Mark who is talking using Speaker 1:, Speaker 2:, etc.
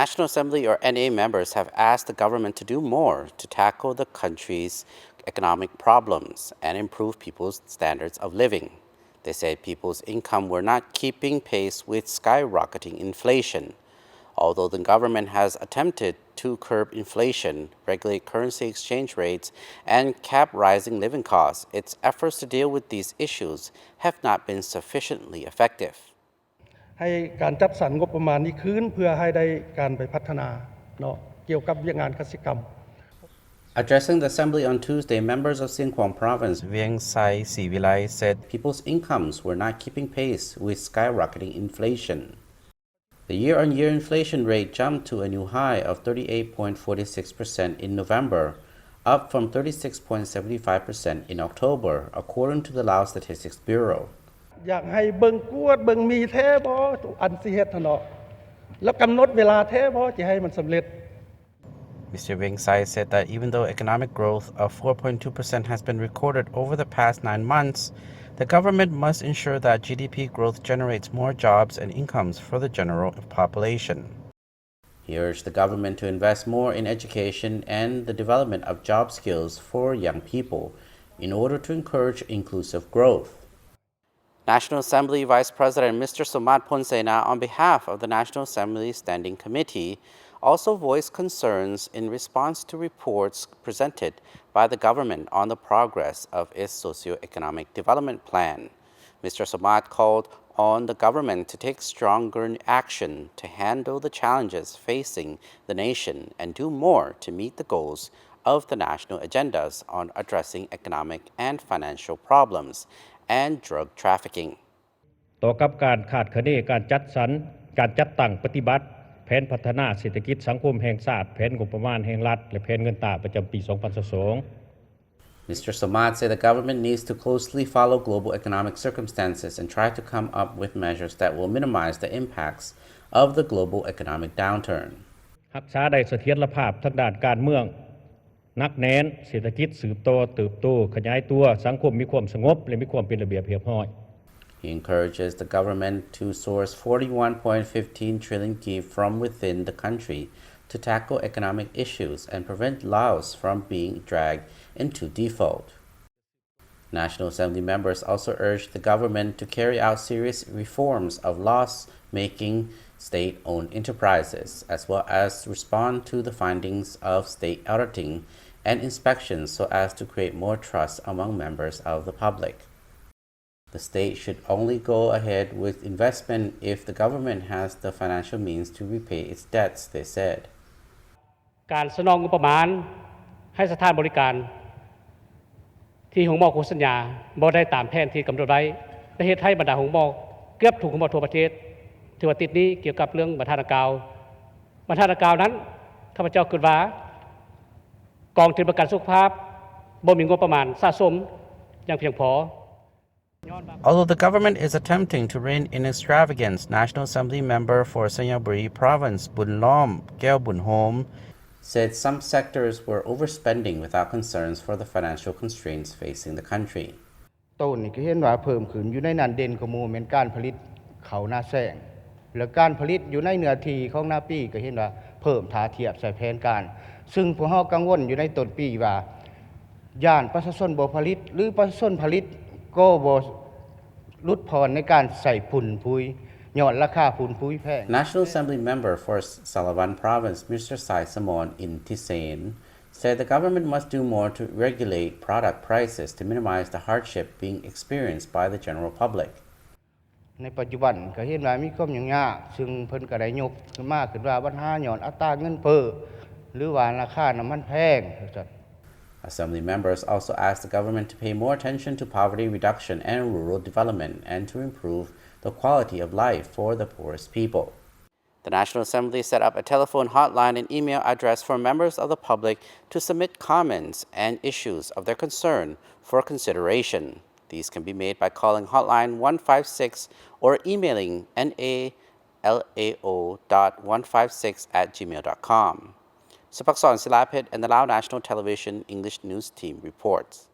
Speaker 1: National Assembly or NA members have asked the government to do more to tackle the country's economic problems and improve people's standards of living. They said people's income were not keeping pace with skyrocketing inflation. Although the government has attempted to curb inflation, regulate currency exchange rates, and cap rising living costs, its efforts to deal with these issues have not been sufficiently effective.
Speaker 2: ให้การจัดสรรงบประมาณนี้คืนเพื่อให้ได้การไปพัฒนาเนาะเกี่ยวกับเรื่องงานกสิกรรม
Speaker 1: Addressing the assembly on Tuesday, members of Sinkwang Province, Vieng Sai Sivilai, said people's incomes were not keeping pace with skyrocketing inflation. The year-on-year inflation rate jumped to a new high of 38.46% in November, up from 36.75% in October, according to the Lao Statistics Bureau.
Speaker 2: อยากให้เบิ่งกวดเบิ่งมีแท้บ่อันสิเฮ็ดเนาะแล้วกำหนดเวลาแท้บ่จะให้มันสำเร็จ
Speaker 1: Mr. Vieng Sai said that even though economic growth of 4.2% has been recorded over the past 9 months, the government must ensure that GDP growth generates more jobs and incomes for the general population. He urged the government to invest more in education and the development of job skills for young people in order to encourage inclusive growth. National Assembly Vice President Mr. Somat Ponsena, on behalf of the National Assembly Standing Committee, also voiced concerns in response to reports presented by the government on the progress of its socio-economic development plan. Mr. Somat called on the government to take stronger action to handle the challenges facing the nation and do more to meet the goals of the national agendas on addressing economic and financial problems and drug trafficking.
Speaker 3: ต่อกับการขาดคะเนการจัดสรรการจัดตั้งปฏิบัติแผนพัฒนาเศรษฐกิจสังคมแห่งชาติแผนงบประมาณแห่งรัฐและแผนเงินตราประจำปี 2022
Speaker 1: Mr. Somat said the government needs to closely follow global economic circumstances and try to come up with measures that will minimize the impacts of the global economic downturn.
Speaker 3: รักษาได้เสถียรภาพทางด้านการเมืองนักแน่นเศรษฐกิจสืบโตเติบโตขยายตัวสังคมมีความสงบและมีความเป็นระเบียบเรียบร้อย
Speaker 1: He encourages the government to source 41.15 trillion ki from within the country to tackle economic issues and prevent Laos from being dragged into default. National Assembly members also urged the government to carry out serious reforms of loss-making state-owned enterprises, as well as respond to the findings of state auditing and inspections so as to create more trust among members of the public. The state should only go ahead with investment if the government has the financial means to repay its debts, they said.
Speaker 4: การสนองงบประมาณให้สถานบริการที่หงมอคู่สัญญาบ่ได้ตามแผนที่กำหนดไว้และเหตุให้บรรดาหงมอเกือบถูกหงมอทั่วประเทศถือว่าติดนี้เกี่ยวกับเรื่องบรรทัดกาวนั้นข้าพเจ้าคิดว่ากองทุนประกันสุขภาพบ่มีงบประมาณสะสมอย่างเพียงพอ
Speaker 1: Although the government is attempting to rein in extravagance, National Assembly member for Sanyaburi Province Bun Lom Keo Bun Hom said some sectors were overspending without concerns for the financial constraints facing the country.
Speaker 5: ต้นนี่ก็เห็นว่าเพิ่มขึ้นอยู่ในนั้นเด่นกว่าหมู่แม่นการผลิตเขาหน้าแซงและการผลิตอยู่ในเนื้อที่ของหน้าปีก็เห็นว่าเพิ่มท่าเทียบใส่แผนการซึ่งพวกเฮากังวลอยู่ในต้นปีว่าย่านประชาชนบ่ผลิตหรือประชาชนผลิตก็บ่ลดพรในการใส่ฝุ่นพุยย้อนราคาฝุ่นพุยแพง
Speaker 1: National Assembly member for Salavan Province Mr. Sai Samon in Tisain said the government must do more to regulate product prices to minimize the hardship being experienced by the general public.
Speaker 5: ในปัจจุบันก็เห็นว่ามีความยุ่งยากซึ่งเพิ่นก็ได้ยกขึ้นมาคือว่าปัญหาย้อนอัตราเงินเฟ้อหรือว่าราคาน้ำมันแพง
Speaker 1: Assembly members also asked the government to pay more attention to poverty reduction and rural development and to improve the quality of life for the poorest people. The National Assembly set up a telephone hotline and email address for members of the public to submit comments and issues of their concern for consideration. These can be made by calling hotline 156 or emailing nalao.156@gmail.com. Supakson Silapit and the Lao National Television English News Team reports.